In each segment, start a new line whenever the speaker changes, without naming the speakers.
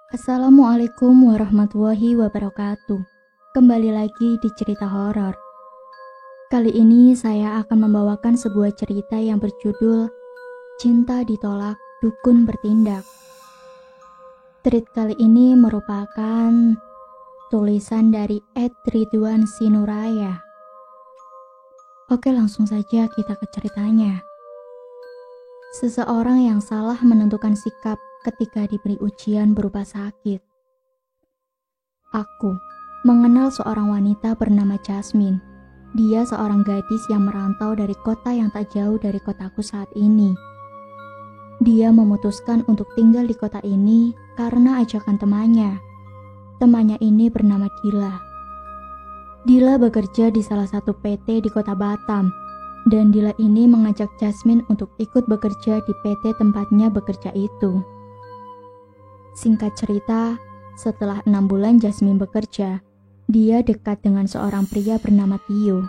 Assalamualaikum warahmatullahi wabarakatuh. Kembali lagi di cerita horor. Kali ini saya akan membawakan sebuah cerita yang berjudul Cinta Ditolak, Dukun Bertindak. Cerita kali ini merupakan tulisan dari @Ridwan Sinuraya. Oke, langsung saja kita ke ceritanya. Seseorang yang salah menentukan sikap ketika diberi ujian berupa sakit. Aku mengenal seorang wanita bernama Jasmine. Dia seorang gadis yang merantau dari kota yang tak jauh dari kotaku saat ini. Dia memutuskan untuk tinggal di kota ini karena ajakan temannya. Temannya ini bernama Dila. Dila bekerja di salah satu PT di kota Batam. Dan Dila ini mengajak Jasmine untuk ikut bekerja di PT tempatnya bekerja itu. Singkat cerita, setelah 6 bulan Jasmine bekerja, dia dekat dengan seorang pria bernama Tio.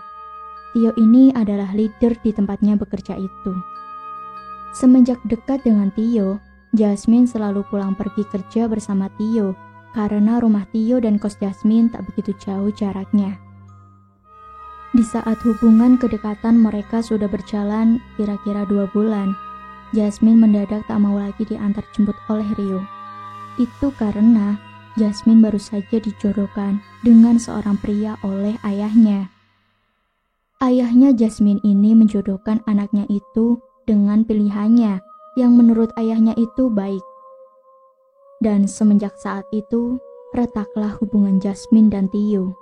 Tio ini adalah leader di tempatnya bekerja itu. Semenjak dekat dengan Tio, Jasmine selalu pulang pergi kerja bersama Tio karena rumah Tio dan kos Jasmine tak begitu jauh jaraknya. Di saat hubungan kedekatan mereka sudah berjalan kira-kira 2 bulan, Jasmine mendadak tak mau lagi diantar jemput oleh Rio. Itu karena Jasmine baru saja dijodohkan dengan seorang pria oleh ayahnya. Ayahnya Jasmine ini menjodohkan anaknya itu dengan pilihannya yang menurut ayahnya itu baik. Dan semenjak saat itu, retaklah hubungan Jasmine dan Tio.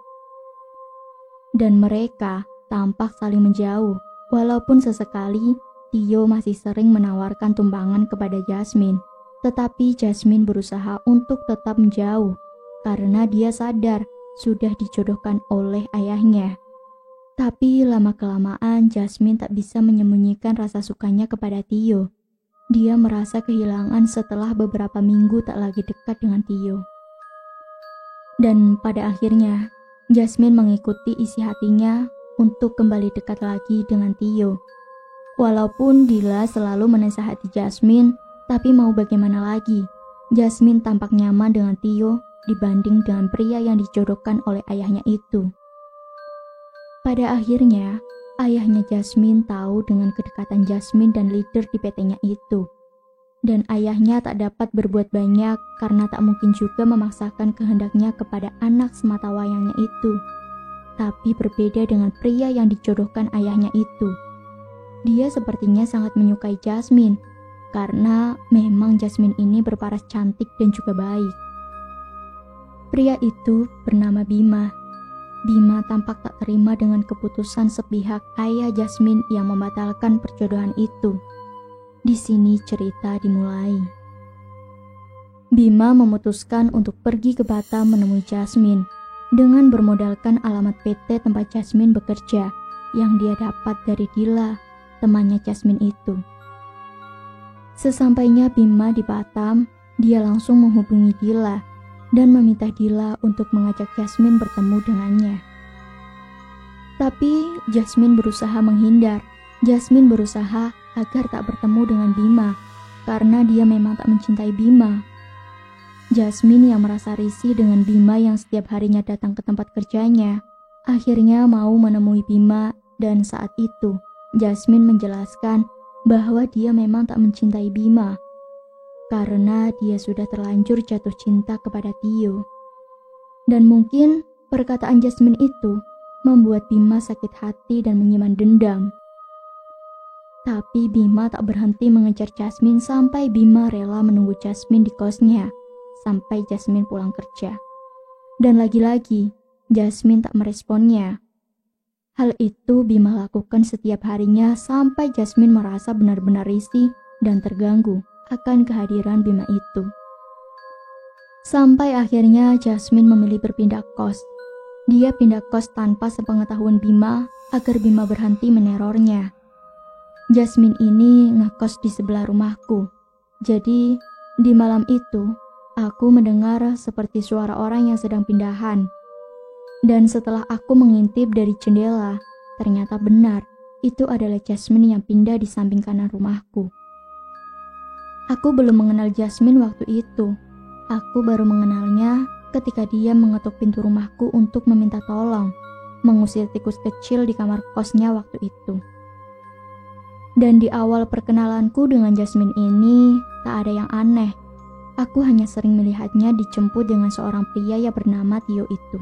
Dan mereka tampak saling menjauh, walaupun sesekali Tio masih sering menawarkan tumpangan kepada Jasmine. Tetapi Jasmine berusaha untuk tetap menjauh, karena dia sadar sudah dijodohkan oleh ayahnya. Tapi lama-kelamaan Jasmine tak bisa menyembunyikan rasa sukanya kepada Tio. Dia merasa kehilangan setelah beberapa minggu tak lagi dekat dengan Tio. Dan pada akhirnya, Jasmine mengikuti isi hatinya untuk kembali dekat lagi dengan Tio. Walaupun Dila selalu menasihati Jasmine, tapi mau bagaimana lagi? Jasmine tampak nyaman dengan Tio dibanding dengan pria yang dijodohkan oleh ayahnya itu. Pada akhirnya, ayahnya Jasmine tahu dengan kedekatan Jasmine dan leader di PT-nya itu. Dan ayahnya tak dapat berbuat banyak karena tak mungkin juga memaksakan kehendaknya kepada anak sematawayangnya itu. Tapi berbeda dengan pria yang dijodohkan ayahnya itu. Dia sepertinya sangat menyukai Jasmine karena memang Jasmine ini berparas cantik dan juga baik. Pria itu bernama Bima. Bima tampak tak terima dengan keputusan sepihak ayah Jasmine yang membatalkan perjodohan itu. Di sini cerita dimulai. Bima memutuskan untuk pergi ke Batam menemui Jasmine dengan bermodalkan alamat PT tempat Jasmine bekerja yang dia dapat dari Dila, temannya Jasmine itu. Sesampainya Bima di Batam, dia langsung menghubungi Dila dan meminta Dila untuk mengajak Jasmine bertemu dengannya. Tapi Jasmine berusaha menghindar. Jasmine berusaha agar tak bertemu dengan Bima, karena dia memang tak mencintai Bima. Jasmine yang merasa risih dengan Bima yang setiap harinya datang ke tempat kerjanya, akhirnya mau menemui Bima dan saat itu, Jasmine menjelaskan bahwa dia memang tak mencintai Bima, karena dia sudah terlanjur jatuh cinta kepada Tio. Dan mungkin perkataan Jasmine itu membuat Bima sakit hati dan menyimpan dendam. Tapi Bima tak berhenti mengejar Jasmine sampai Bima rela menunggu Jasmine di kosnya sampai Jasmine pulang kerja. Dan lagi-lagi, Jasmine tak meresponnya. Hal itu Bima lakukan setiap harinya sampai Jasmine merasa benar-benar risih dan terganggu akan kehadiran Bima itu. Sampai akhirnya Jasmine memilih berpindah kos. Dia pindah kos tanpa sepengetahuan Bima agar Bima berhenti menerornya. Jasmine ini ngekos di sebelah rumahku. Jadi, di malam itu, aku mendengar seperti suara orang yang sedang pindahan. Dan setelah aku mengintip dari jendela, ternyata benar, itu adalah Jasmine yang pindah di samping kanan rumahku. Aku belum mengenal Jasmine waktu itu. Aku baru mengenalnya ketika dia mengetuk pintu rumahku untuk meminta tolong, mengusir tikus kecil di kamar kosnya waktu itu. Dan di awal perkenalanku dengan Jasmine ini, tak ada yang aneh. Aku hanya sering melihatnya dijemput dengan seorang pria yang bernama Tio itu.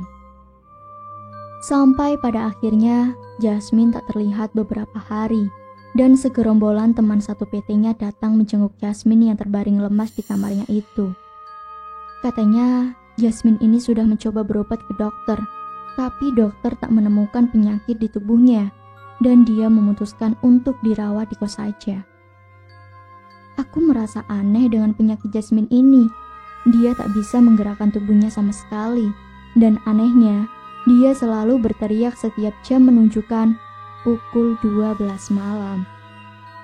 Sampai pada akhirnya, Jasmine tak terlihat beberapa hari, dan segerombolan teman satu PT-nya datang menjenguk Jasmine yang terbaring lemas di kamarnya itu. Katanya, Jasmine ini sudah mencoba berobat ke dokter, tapi dokter tak menemukan penyakit di tubuhnya, dan dia memutuskan untuk dirawat di kos saja. Aku merasa aneh dengan penyakit Jasmine ini. Dia tak bisa menggerakkan tubuhnya sama sekali, dan anehnya, dia selalu berteriak setiap jam menunjukkan pukul 12 malam.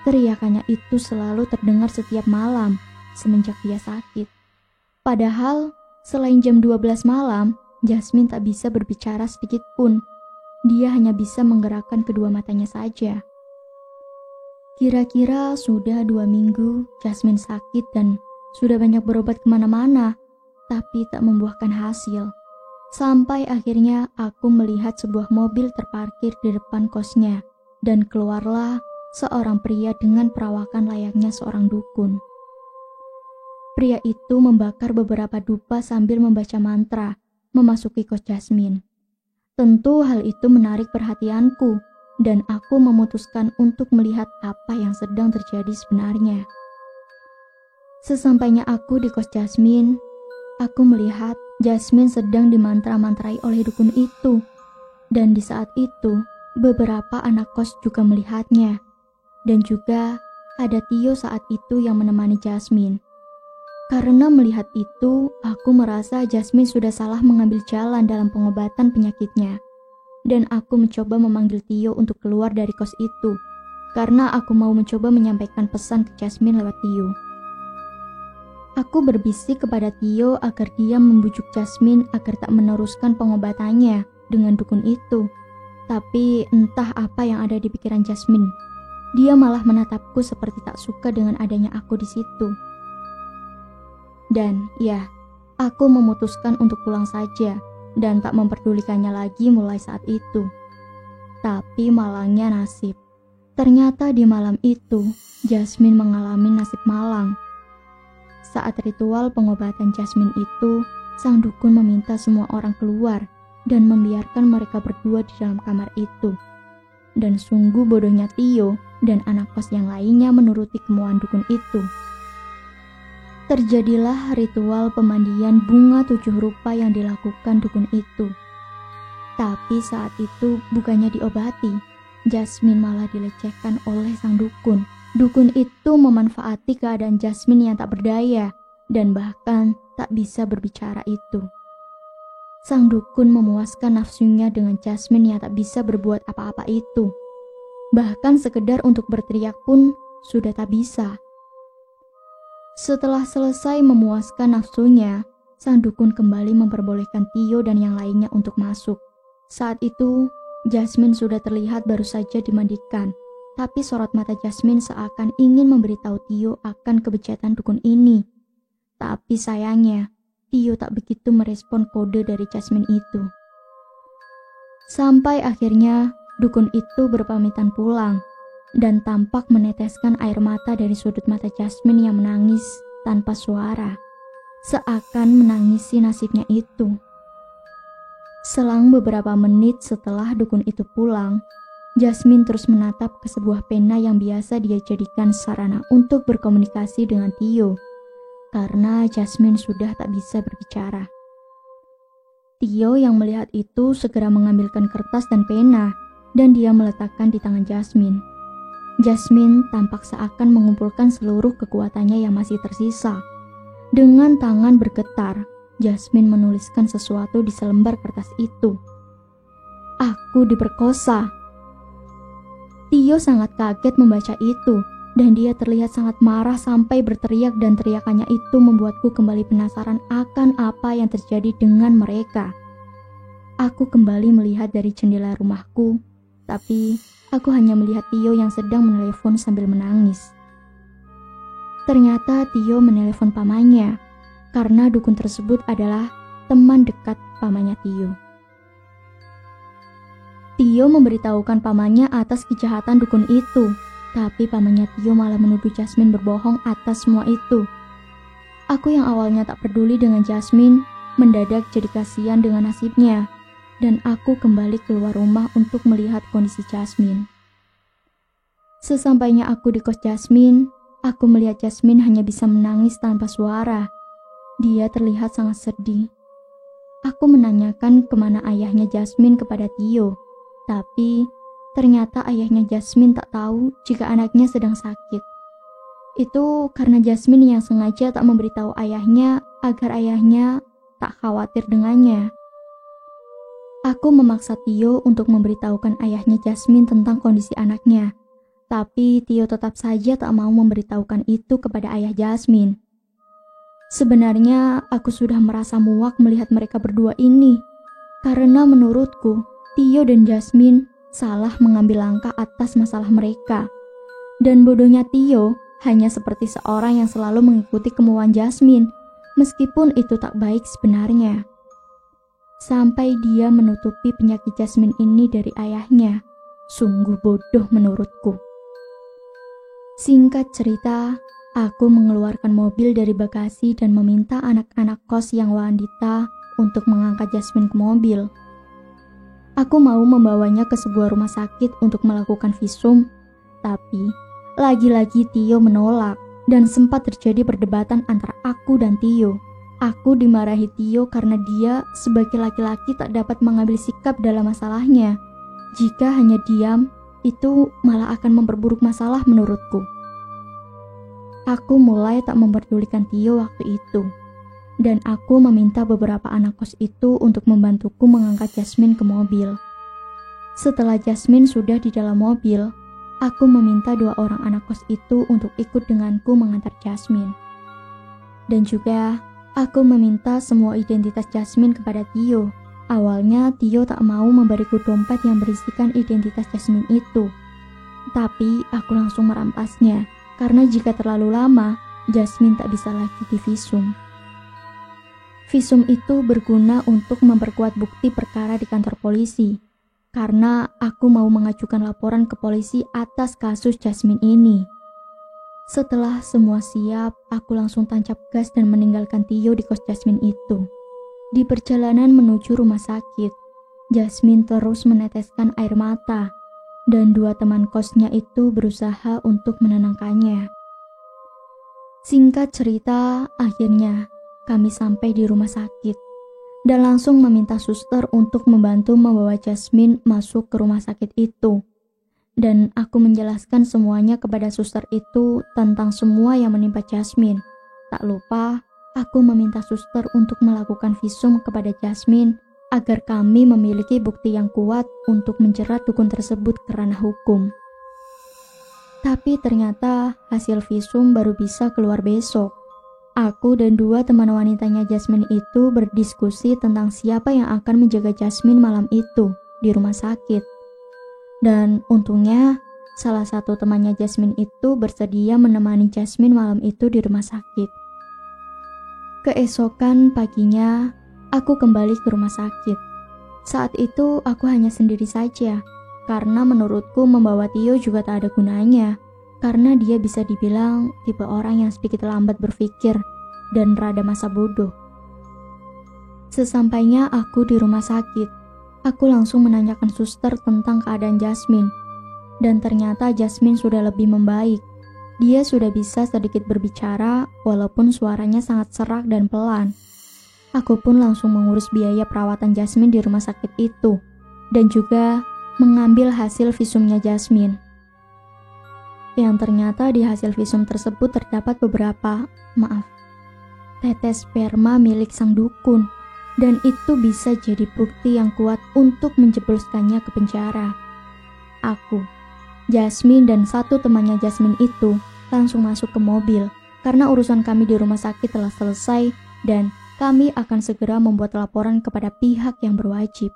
Teriakannya itu selalu terdengar setiap malam, semenjak dia sakit. Padahal, selain jam 12 malam, Jasmine tak bisa berbicara sedikit pun. Dia hanya bisa menggerakkan kedua matanya saja. Kira-kira sudah 2 minggu Jasmine sakit dan sudah banyak berobat kemana-mana, tapi tak membuahkan hasil. Sampai akhirnya aku melihat sebuah mobil terparkir di depan kosnya, dan keluarlah seorang pria dengan perawakan layaknya seorang dukun. Pria itu membakar beberapa dupa sambil membaca mantra, memasuki kos Jasmine. Tentu hal itu menarik perhatianku, dan aku memutuskan untuk melihat apa yang sedang terjadi sebenarnya. Sesampainya aku di kos Jasmine, aku melihat Jasmine sedang dimantra-mantrai oleh dukun itu. Dan di saat itu, beberapa anak kos juga melihatnya. Dan juga ada Tio saat itu yang menemani Jasmine. Karena melihat itu, aku merasa Jasmine sudah salah mengambil jalan dalam pengobatan penyakitnya. Dan aku mencoba memanggil Tio untuk keluar dari kos itu, karena aku mau mencoba menyampaikan pesan ke Jasmine lewat Tio. Aku berbisik kepada Tio agar dia membujuk Jasmine agar tak meneruskan pengobatannya dengan dukun itu. Tapi entah apa yang ada di pikiran Jasmine. Dia malah menatapku seperti tak suka dengan adanya aku di situ. Dan ya, aku memutuskan untuk pulang saja dan tak memperdulikannya lagi mulai saat itu. Tapi malangnya nasib. Ternyata di malam itu, Jasmine mengalami nasib malang. Saat ritual pengobatan Jasmine itu, sang dukun meminta semua orang keluar dan membiarkan mereka berdua di dalam kamar itu. Dan sungguh bodohnya Tio dan anak kos yang lainnya menuruti kemauan dukun itu. Terjadilah ritual pemandian bunga 7 rupa yang dilakukan dukun itu. Tapi saat itu bukannya diobati, Jasmine malah dilecehkan oleh sang dukun. Dukun itu memanfaati keadaan Jasmine yang tak berdaya dan bahkan tak bisa berbicara itu. Sang dukun memuaskan nafsunya dengan Jasmine yang tak bisa berbuat apa-apa itu. Bahkan sekedar untuk berteriak pun sudah tak bisa. Setelah selesai memuaskan nafsunya, sang dukun kembali memperbolehkan Tio dan yang lainnya untuk masuk. Saat itu, Jasmine sudah terlihat baru saja dimandikan, tapi sorot mata Jasmine seakan ingin memberitahu Tio akan kebejatan dukun ini. Tapi sayangnya, Tio tak begitu merespon kode dari Jasmine itu. Sampai akhirnya, dukun itu berpamitan pulang dan tampak meneteskan air mata dari sudut mata Jasmine yang menangis tanpa suara, seakan menangisi nasibnya itu. Selang beberapa menit setelah dukun itu pulang, Jasmine terus menatap ke sebuah pena yang biasa dia jadikan sarana untuk berkomunikasi dengan Tio, karena Jasmine sudah tak bisa berbicara. Tio yang melihat itu segera mengambilkan kertas dan pena, dan dia meletakkan di tangan Jasmine. Jasmine tampak seakan mengumpulkan seluruh kekuatannya yang masih tersisa. Dengan tangan bergetar, Jasmine menuliskan sesuatu di selembar kertas itu. "Aku diperkosa." Tio sangat kaget membaca itu, dan dia terlihat sangat marah sampai berteriak, dan teriakannya itu membuatku kembali penasaran akan apa yang terjadi dengan mereka. Aku kembali melihat dari jendela rumahku, tapi aku hanya melihat Tio yang sedang menelepon sambil menangis. Ternyata Tio menelepon pamannya. karena dukun tersebut adalah teman dekat pamannya Tio. Tio memberitahukan pamannya atas kejahatan dukun itu, tapi pamannya Tio malah menuduh Jasmine berbohong atas semua itu. Aku yang awalnya tak peduli dengan Jasmine, mendadak jadi kasihan dengan nasibnya, dan aku kembali keluar rumah untuk melihat kondisi Jasmine. Sesampainya aku di kos Jasmine, aku melihat Jasmine hanya bisa menangis tanpa suara. Dia terlihat sangat sedih. Aku menanyakan kemana ayahnya Jasmine kepada Tio, tapi ternyata ayahnya Jasmine tak tahu jika anaknya sedang sakit. Itu karena Jasmine yang sengaja tak memberitahu ayahnya agar ayahnya tak khawatir dengannya. Aku memaksa Tio untuk memberitahukan ayahnya Jasmine tentang kondisi anaknya, tapi Tio tetap saja tak mau memberitahukan itu kepada ayah Jasmine. Sebenarnya aku sudah merasa muak melihat mereka berdua ini, karena menurutku Tio dan Jasmine salah mengambil langkah atas masalah mereka. Dan bodohnya Tio hanya seperti seorang yang selalu mengikuti kemauan Jasmine, meskipun itu tak baik sebenarnya. Sampai dia menutupi penyakit Jasmine ini dari ayahnya. Sungguh bodoh menurutku. Singkat cerita, aku mengeluarkan mobil dari bagasi dan meminta anak-anak kos yang wanita untuk mengangkat Jasmine ke mobil. Aku mau membawanya ke sebuah rumah sakit untuk melakukan visum, tapi lagi-lagi Tio menolak dan sempat terjadi perdebatan antara aku dan Tio. Aku dimarahi Tio karena dia sebagai laki-laki tak dapat mengambil sikap dalam masalahnya. Jika hanya diam, itu malah akan memperburuk masalah menurutku. Aku mulai tak memperdulikan Tio waktu itu, dan aku meminta beberapa anak kos itu untuk membantuku mengangkat Jasmine ke mobil. Setelah Jasmine sudah di dalam mobil, aku meminta 2 orang anak kos itu untuk ikut denganku mengantar Jasmine. Dan juga aku meminta semua identitas Jasmine kepada Tio. Awalnya Tio tak mau memberiku dompet yang berisikan identitas Jasmine itu. Tapi aku langsung merampasnya, karena jika terlalu lama, Jasmine tak bisa lagi divisum. Visum itu berguna untuk memperkuat bukti perkara di kantor polisi, karena aku mau mengajukan laporan ke polisi atas kasus Jasmine ini. Setelah semua siap, aku langsung tancap gas dan meninggalkan Tio di kos Jasmine itu. Di perjalanan menuju rumah sakit, Jasmine terus meneteskan air mata, dan 2 teman kosnya itu berusaha untuk menenangkannya. Singkat cerita, akhirnya kami sampai di rumah sakit, dan langsung meminta suster untuk membantu membawa Jasmine masuk ke rumah sakit itu. Dan aku menjelaskan semuanya kepada suster itu tentang semua yang menimpa Jasmine. Tak lupa, aku meminta suster untuk melakukan visum kepada Jasmine agar kami memiliki bukti yang kuat untuk menjerat dukun tersebut ke ranah hukum. Tapi ternyata hasil visum baru bisa keluar besok. Aku dan 2 teman wanitanya Jasmine itu berdiskusi tentang siapa yang akan menjaga Jasmine malam itu di rumah sakit. Dan untungnya, salah satu temannya Jasmine itu bersedia menemani Jasmine malam itu di rumah sakit. Keesokan paginya, aku kembali ke rumah sakit. Saat itu aku hanya sendiri saja, karena menurutku membawa Tio juga tak ada gunanya, karena dia bisa dibilang tipe orang yang sedikit lambat berpikir dan rada masa bodoh. Sesampainya aku di rumah sakit, aku langsung menanyakan suster tentang keadaan Jasmine, dan ternyata Jasmine sudah lebih membaik. Dia sudah bisa sedikit berbicara walaupun suaranya sangat serak dan pelan. Aku pun langsung mengurus biaya perawatan Jasmine di rumah sakit itu, dan juga mengambil hasil visumnya Jasmine. Yang ternyata di hasil visum tersebut terdapat beberapa, tetes sperma milik sang dukun. Dan itu bisa jadi bukti yang kuat untuk menjebloskannya ke penjara. Aku, Jasmine dan 1 temannya Jasmine itu langsung masuk ke mobil karena urusan kami di rumah sakit telah selesai dan kami akan segera membuat laporan kepada pihak yang berwajib.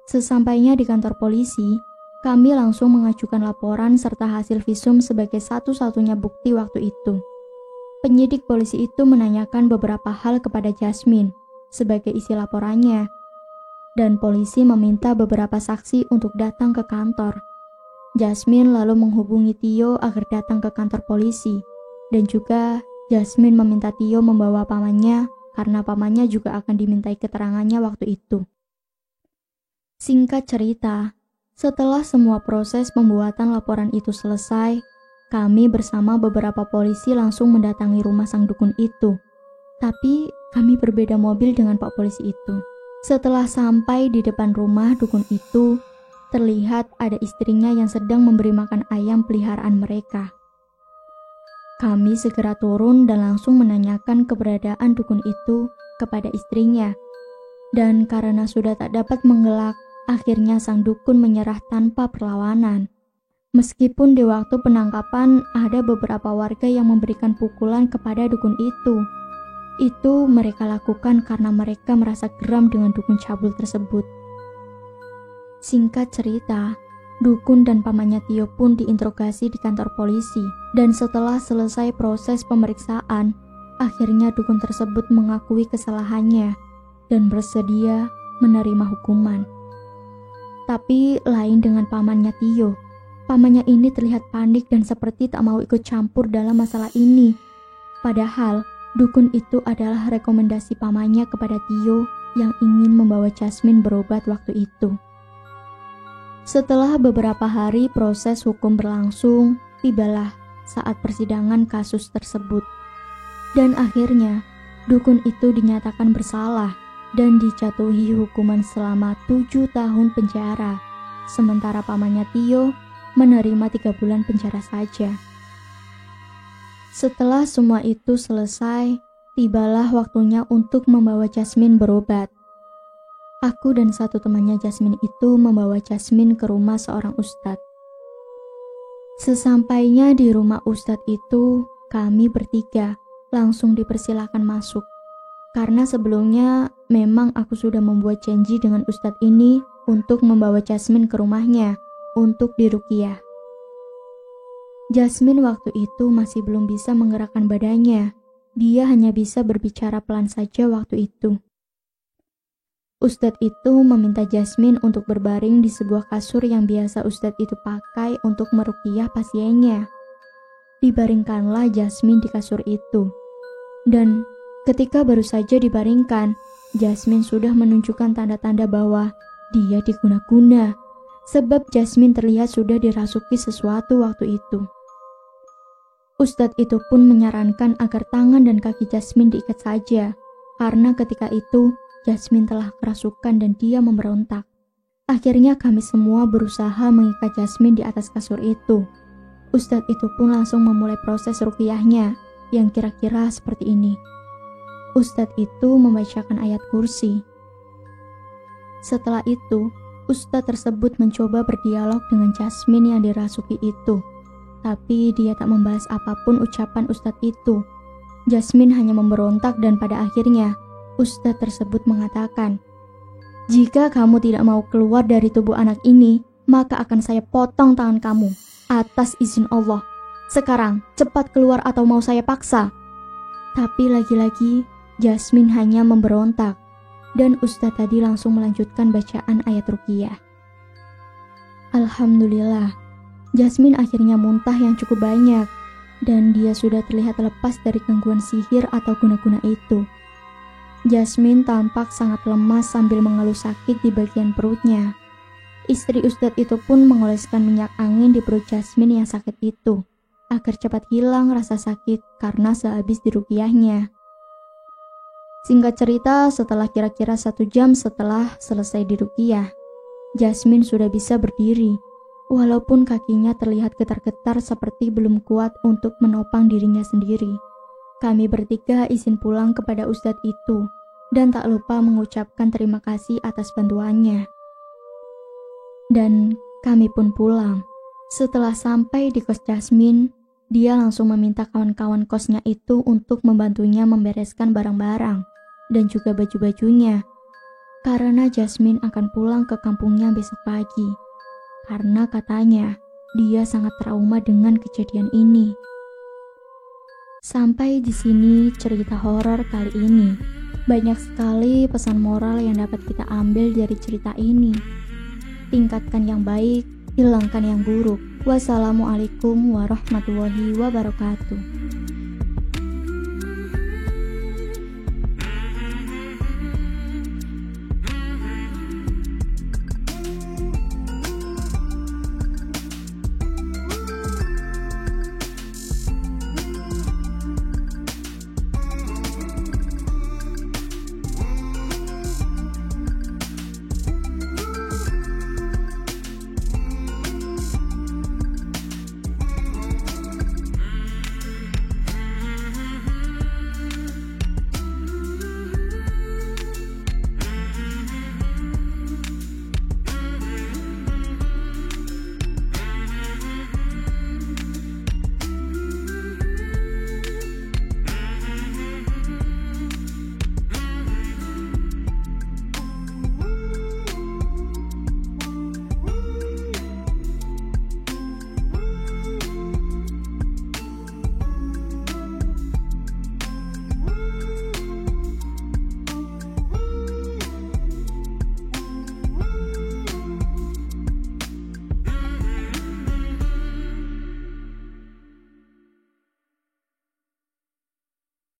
Sesampainya di kantor polisi, kami langsung mengajukan laporan serta hasil visum sebagai satu-satunya bukti waktu itu. Penyidik polisi itu menanyakan beberapa hal kepada Jasmine sebagai isi laporannya, dan polisi meminta beberapa saksi untuk datang ke kantor. Jasmine lalu menghubungi Tio agar datang ke kantor polisi, dan juga Jasmine meminta Tio membawa pamannya karena pamannya juga akan dimintai keterangannya waktu itu. Singkat cerita, setelah semua proses pembuatan laporan itu selesai, kami bersama beberapa polisi langsung mendatangi rumah sang dukun itu. Tapi kami berbeda mobil dengan Pak Polisi itu. Setelah sampai di depan rumah dukun itu, terlihat ada istrinya yang sedang memberi makan ayam peliharaan mereka. Kami segera turun dan langsung menanyakan keberadaan dukun itu kepada istrinya. Dan karena sudah tak dapat mengelak, akhirnya sang dukun menyerah tanpa perlawanan. Meskipun di waktu penangkapan ada beberapa warga yang memberikan pukulan kepada dukun itu mereka lakukan karena mereka merasa geram dengan dukun cabul tersebut. Singkat cerita, dukun dan pamannya Tio pun diinterogasi di kantor polisi, dan setelah selesai proses pemeriksaan, akhirnya dukun tersebut mengakui kesalahannya dan bersedia menerima hukuman. Tapi lain dengan pamannya Tio. Pamannya ini terlihat panik dan seperti tak mau ikut campur dalam masalah ini. Padahal, dukun itu adalah rekomendasi pamannya kepada Tio yang ingin membawa Jasmine berobat waktu itu. Setelah beberapa hari proses hukum berlangsung, tibalah saat persidangan kasus tersebut. Dan akhirnya, dukun itu dinyatakan bersalah dan dijatuhi hukuman selama 7 tahun penjara. Sementara pamannya Tio menerima 3 bulan penjara saja. Setelah semua itu selesai, tibalah waktunya untuk membawa Jasmine berobat. Aku dan satu temannya Jasmine itu membawa Jasmine ke rumah seorang ustadz. Sesampainya di rumah ustadz itu, kami bertiga langsung dipersilakan masuk. Karena sebelumnya memang aku sudah membuat janji dengan ustadz ini untuk membawa Jasmine ke rumahnya untuk diruqyah. Jasmine waktu itu masih belum bisa menggerakkan badannya. Dia hanya bisa berbicara pelan saja waktu itu. Ustadz itu meminta Jasmine untuk berbaring di sebuah kasur yang biasa ustadz itu pakai untuk meruqyah pasiennya. Dibaringkanlah Jasmine di kasur itu. Dan ketika baru saja dibaringkan, Jasmine sudah menunjukkan tanda-tanda bahwa dia diguna-guna. Sebab Jasmine terlihat sudah dirasuki sesuatu waktu itu. Ustadz itu pun menyarankan agar tangan dan kaki Jasmine diikat saja, karena ketika itu Jasmine telah kerasukan dan dia memberontak. Akhirnya kami semua berusaha mengikat Jasmine di atas kasur itu. Ustadz itu pun langsung memulai proses ruqyahnya, yang kira-kira seperti ini. Ustadz itu membacakan ayat kursi. Setelah itu, ustadz tersebut mencoba berdialog dengan Jasmine yang dirasuki itu. Tapi dia tak membahas apapun ucapan ustadz itu. Jasmine hanya memberontak dan pada akhirnya, ustadz tersebut mengatakan, "Jika kamu tidak mau keluar dari tubuh anak ini, maka akan saya potong tangan kamu atas izin Allah. Sekarang, cepat keluar atau mau saya paksa." Tapi lagi-lagi, Jasmine hanya memberontak. Dan ustadz tadi langsung melanjutkan bacaan ayat ruqyah. Alhamdulillah, Jasmine akhirnya muntah yang cukup banyak, dan dia sudah terlihat lepas dari gangguan sihir atau guna-guna itu. Jasmine tampak sangat lemas sambil mengeluh sakit di bagian perutnya. Istri ustadz itu pun mengoleskan minyak angin di perut Jasmine yang sakit itu, agar cepat hilang rasa sakit karena sehabis diruqyahnya. Singkat cerita, setelah kira-kira 1 jam setelah selesai diruqyah, Jasmine sudah bisa berdiri, walaupun kakinya terlihat getar-getar seperti belum kuat untuk menopang dirinya sendiri. Kami bertiga izin pulang kepada ustadz itu, dan tak lupa mengucapkan terima kasih atas bantuannya. Dan kami pun pulang. Setelah sampai di kos Jasmine, dia langsung meminta kawan-kawan kosnya itu untuk membantunya membereskan barang-barang dan juga baju-bajunya, karena Jasmine akan pulang ke kampungnya besok pagi, karena katanya dia sangat trauma dengan kejadian ini. Sampai di sini cerita horor kali ini. Banyak sekali pesan moral yang dapat kita ambil dari cerita ini. Tingkatkan yang baik, hilangkan yang buruk. Wassalamualaikum warahmatullahi wabarakatuh.